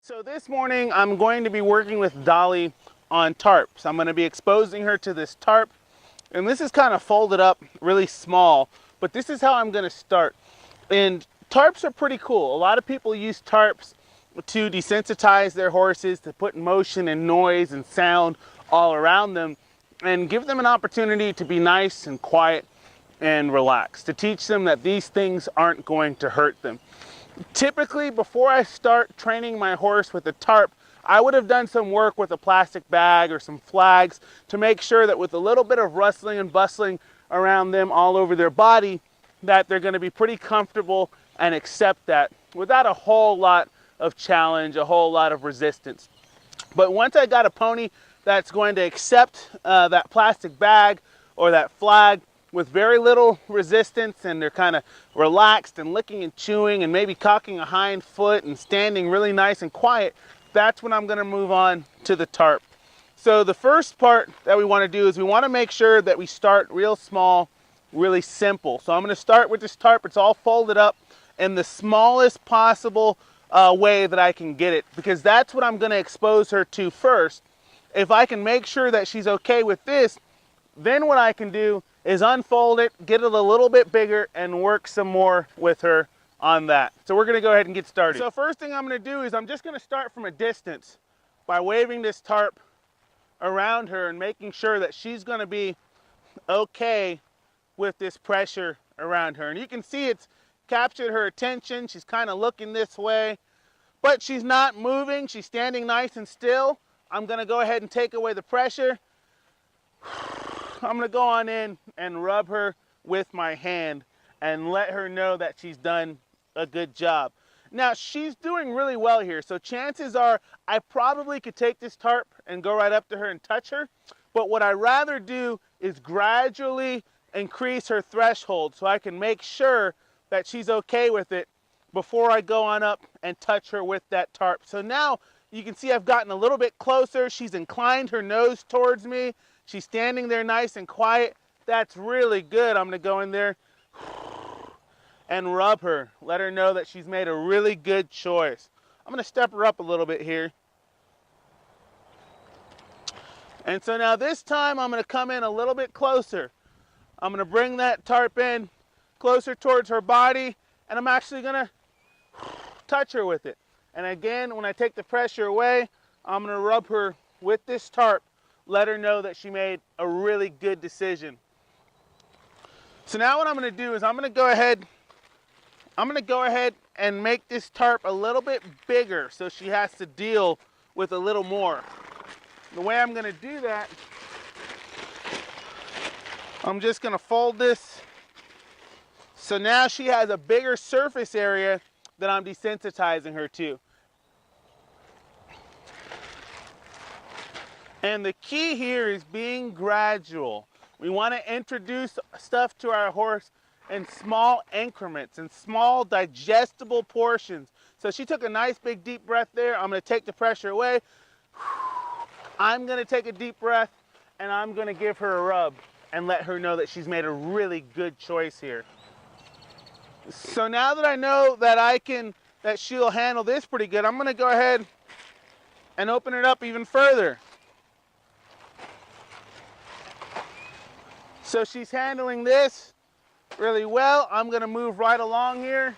So this morning I'm going to be working with Dolly on tarp. So I'm going to be exposing her to this tarp, and this is kind of folded up really small, but this is how I'm going to start. And tarps are pretty cool. A lot of people use tarps to desensitize their horses, to put motion and noise and sound all around them and give them an opportunity to be nice and quiet and relaxed, to teach them that these things aren't going to hurt them. Typically, before I start training my horse with a tarp, I would have done some work with a plastic bag or some flags to make sure that with a little bit of rustling and bustling around them all over their body, that they're going to be pretty comfortable and accept that without a whole lot of challenge, a whole lot of resistance. But once I got a pony that's going to accept that plastic bag or that flag with very little resistance, and they're kind of relaxed and licking and chewing and maybe cocking a hind foot and standing really nice and quiet, that's when I'm going to move on to the tarp. So the first part that we want to do is we want to make sure that we start real small, really simple. So I'm going to start with this tarp. It's all folded up in the smallest possible way that I can get it, because that's what I'm going to expose her to first. If I can make sure that she's okay with this, then what I can do is unfold it, get it a little bit bigger, and work some more with her on that. So we're gonna go ahead and get started. So first thing I'm gonna do is I'm just gonna start from a distance by waving this tarp around her and making sure that she's gonna be okay with this pressure around her. And you can see it's captured her attention. She's kind of looking this way, but she's not moving. She's standing nice and still. I'm gonna go ahead and take away the pressure. I'm gonna go on in and rub her with my hand and let her know that she's done a good job. Now, she's doing really well here, so chances are I probably could take this tarp and go right up to her and touch her, but what I'd rather do is gradually increase her threshold so I can make sure that she's okay with it before I go on up and touch her with that tarp. So now you can see I've gotten a little bit closer. She's inclined her nose towards me. She's standing there nice and quiet. That's really good. I'm gonna go in there and rub her. Let her know that she's made a really good choice. I'm gonna step her up a little bit here. And so now this time I'm gonna come in a little bit closer. I'm gonna bring that tarp in closer towards her body, and I'm actually gonna touch her with it. And again, when I take the pressure away, I'm gonna rub her with this tarp. Let her know that she made a really good decision. So now what I'm going to do is I'm going to go ahead and make this tarp a little bit bigger so she has to deal with a little more. The way I'm going to do that, I'm just going to fold this so now she has a bigger surface area that I'm desensitizing her to. And the key here is being gradual. We want to introduce stuff to our horse in small increments, in small digestible portions. So she took a nice big deep breath there. I'm going to take the pressure away. I'm going to take a deep breath, and I'm going to give her a rub and let her know that she's made a really good choice here. So now that I know that she'll handle this pretty good, I'm going to go ahead and open it up even further. So she's handling this really well. I'm going to move right along here.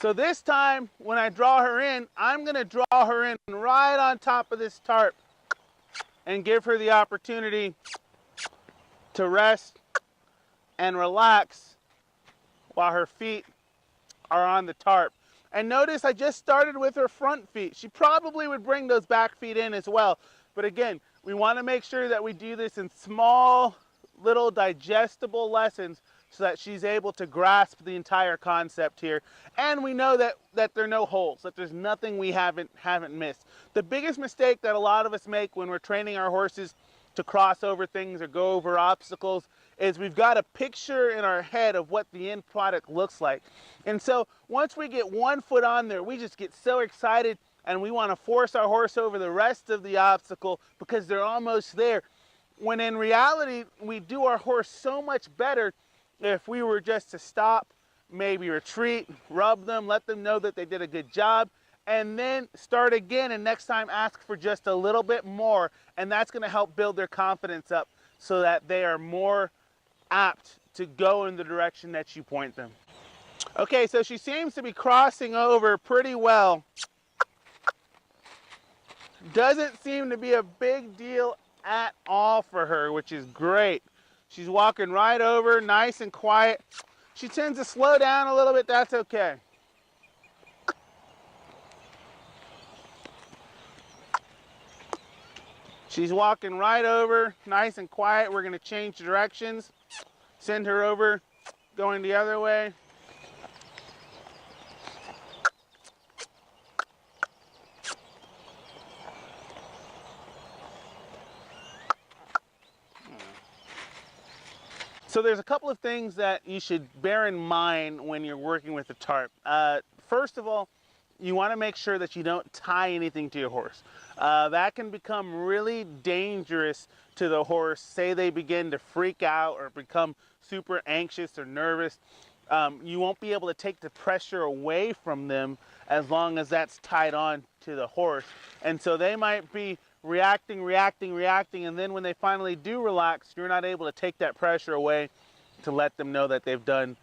So this time, when I draw her in, I'm gonna draw her in right on top of this tarp and give her the opportunity to rest and relax while her feet are on the tarp. And notice I just started with her front feet. She probably would bring those back feet in as well. But again, we want to make sure that we do this in small, little digestible lessons so that she's able to grasp the entire concept here. And we know that there are no holes, that there's nothing we haven't missed. The biggest mistake that a lot of us make when we're training our horses to cross over things or go over obstacles is we've got a picture in our head of what the end product looks like. And so once we get one foot on there, we just get so excited and we want to force our horse over the rest of the obstacle because they're almost there. When in reality, we do our horse so much better if we were just to stop, maybe retreat, rub them, let them know that they did a good job, and then start again, and next time ask for just a little bit more, and that's going to help build their confidence up so that they are more apt to go in the direction that you point them. Okay, so she seems to be crossing over pretty well. Doesn't seem to be a big deal at all for her, which is great. She's walking right over, nice and quiet. She tends to slow down a little bit, that's okay. She's walking right over, nice and quiet. We're gonna change directions. Send her over, going the other way. So there's a couple of things that you should bear in mind when you're working with the tarp. First of all, you want to make sure that you don't tie anything to your horse. That can become really dangerous to the horse. Say they begin to freak out or become super anxious or nervous. You won't be able to take the pressure away from them as long as that's tied on to the horse. And so they might be reacting, and then when they finally do relax, you're not able to take that pressure away to let them know that they've done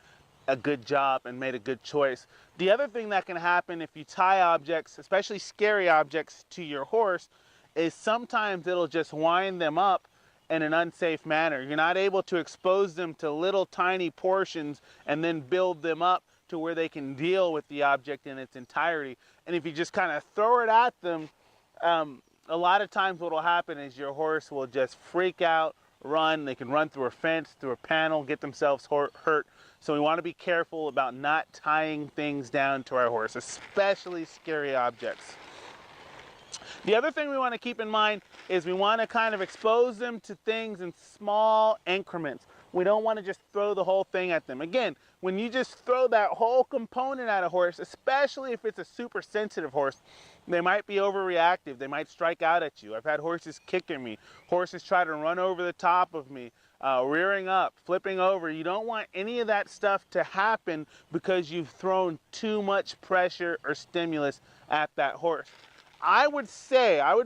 a good job and made a good choice. The other thing that can happen if you tie objects, especially scary objects, to your horse is sometimes it'll just wind them up in an unsafe manner. You're not able to expose them to little tiny portions and then build them up to where they can deal with the object in its entirety. And if you just kind of throw it at them, a lot of times what will happen is your horse will just freak out, run. They can run through a fence, through a panel, get themselves hurt. So we want to be careful about not tying things down to our horse, especially scary objects. The other thing we want to keep in mind is we want to kind of expose them to things in small increments. We don't want to just throw the whole thing at them. Again, when you just throw that whole component at a horse, especially if it's a super sensitive horse, they might be overreactive. They might strike out at you. I've had horses kicking me. Horses try to run over the top of me, rearing up, flipping over. You don't want any of that stuff to happen because you've thrown too much pressure or stimulus at that horse. I would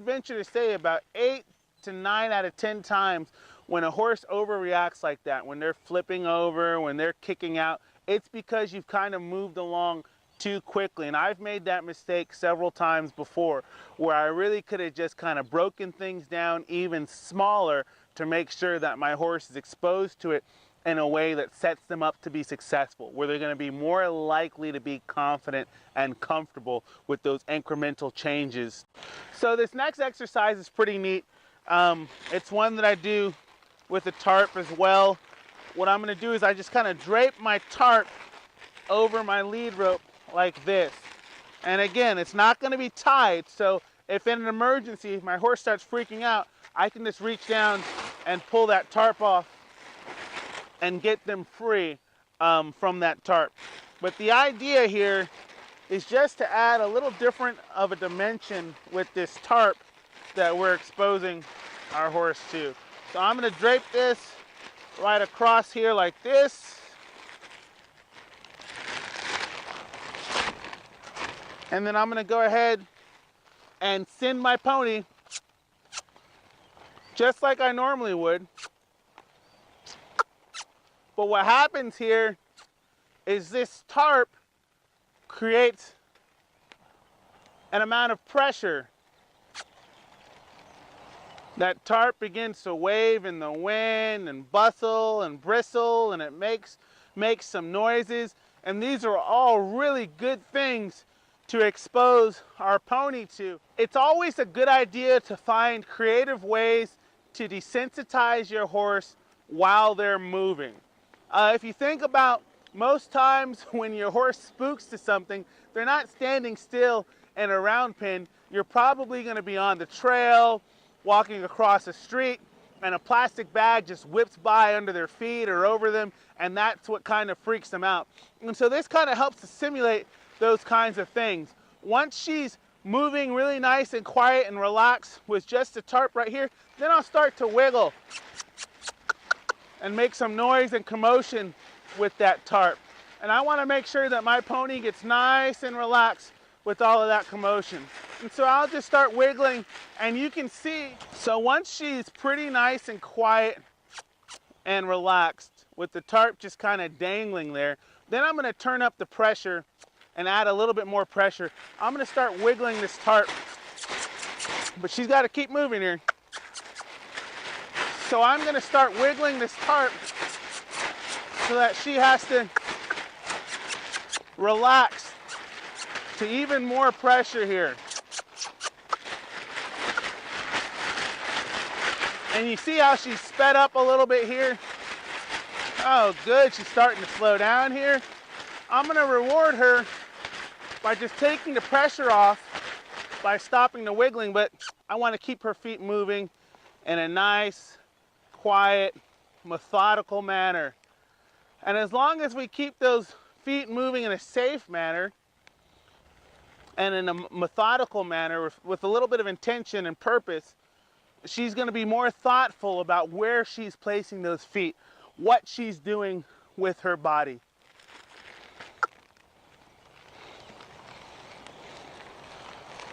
venture to say about 8 to 9 out of 10 times when a horse overreacts like that, when they're flipping over, when they're kicking out, it's because you've kind of moved along too quickly. And I've made that mistake several times before where I really could have just kind of broken things down even smaller to make sure that my horse is exposed to it in a way that sets them up to be successful, where they're going to be more likely to be confident and comfortable with those incremental changes. So this next exercise is pretty neat. It's one that I do with the tarp as well. What I'm going to do is I just kind of drape my tarp over my lead rope like this. And again, it's not going to be tied, so if in an emergency, if my horse starts freaking out, I can just reach down and pull that tarp off and get them free from that tarp. But the idea here is just to add a little different of a dimension with this tarp that we're exposing our horse to. So I'm going to drape this right across here like this. And then I'm going to go ahead and send my pony just like I normally would. But what happens here is this tarp creates an amount of pressure. That tarp begins to wave in the wind and bustle and bristle, and it makes some noises. And these are all really good things to expose our pony to. It's always a good idea to find creative ways to desensitize your horse while they're moving. If you think about most times when your horse spooks to something, they're not standing still in a round pen. You're probably going to be on the trail, walking across a street, and a plastic bag just whips by under their feet or over them, and that's what kind of freaks them out. And so this kind of helps to simulate those kinds of things. Once she's moving really nice and quiet and relaxed with just the tarp right here, then I'll start to wiggle and make some noise and commotion with that tarp. And I want to make sure that my pony gets nice and relaxed with all of that commotion. And so I'll just start wiggling, and you can see, so once she's pretty nice and quiet and relaxed with the tarp just kind of dangling there, then I'm going to turn up the pressure and add a little bit more pressure. I'm going to start wiggling this tarp, but she's got to keep moving here. So I'm going to start wiggling this tarp so that she has to relax to even more pressure here. And you see how she's sped up a little bit here? Oh, good. She's starting to slow down here. I'm going to reward her by just taking the pressure off by stopping the wiggling, but I want to keep her feet moving in a nice, quiet, methodical manner. And as long as we keep those feet moving in a safe manner and in a methodical manner with a little bit of intention and purpose, she's going to be more thoughtful about where she's placing those feet, what she's doing with her body.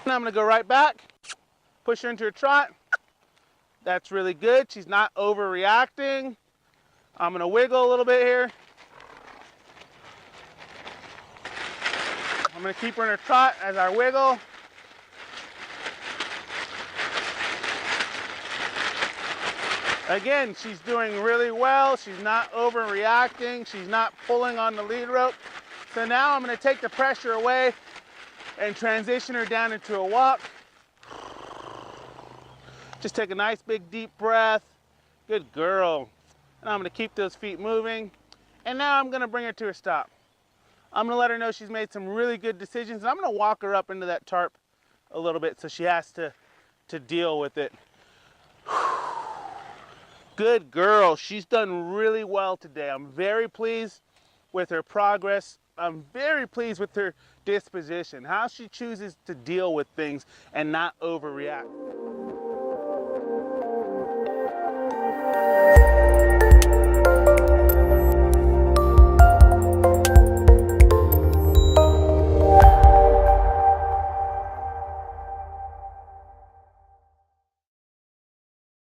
And I'm going to go right back, push her into a trot. That's really good. She's not overreacting. I'm going to wiggle a little bit here. I'm going to keep her in a trot as I wiggle. Again, she's doing really well. She's not overreacting. She's not pulling on the lead rope. So now I'm going to take the pressure away and transition her down into a walk. Just take a nice big deep breath. Good girl. And I'm going to keep those feet moving. And now I'm going to bring her to a stop. I'm going to let her know she's made some really good decisions. And I'm going to walk her up into that tarp a little bit so she has to deal with it. Good girl. She's done really well today. I'm very pleased with her progress. I'm very pleased with her disposition, how she chooses to deal with things and not overreact.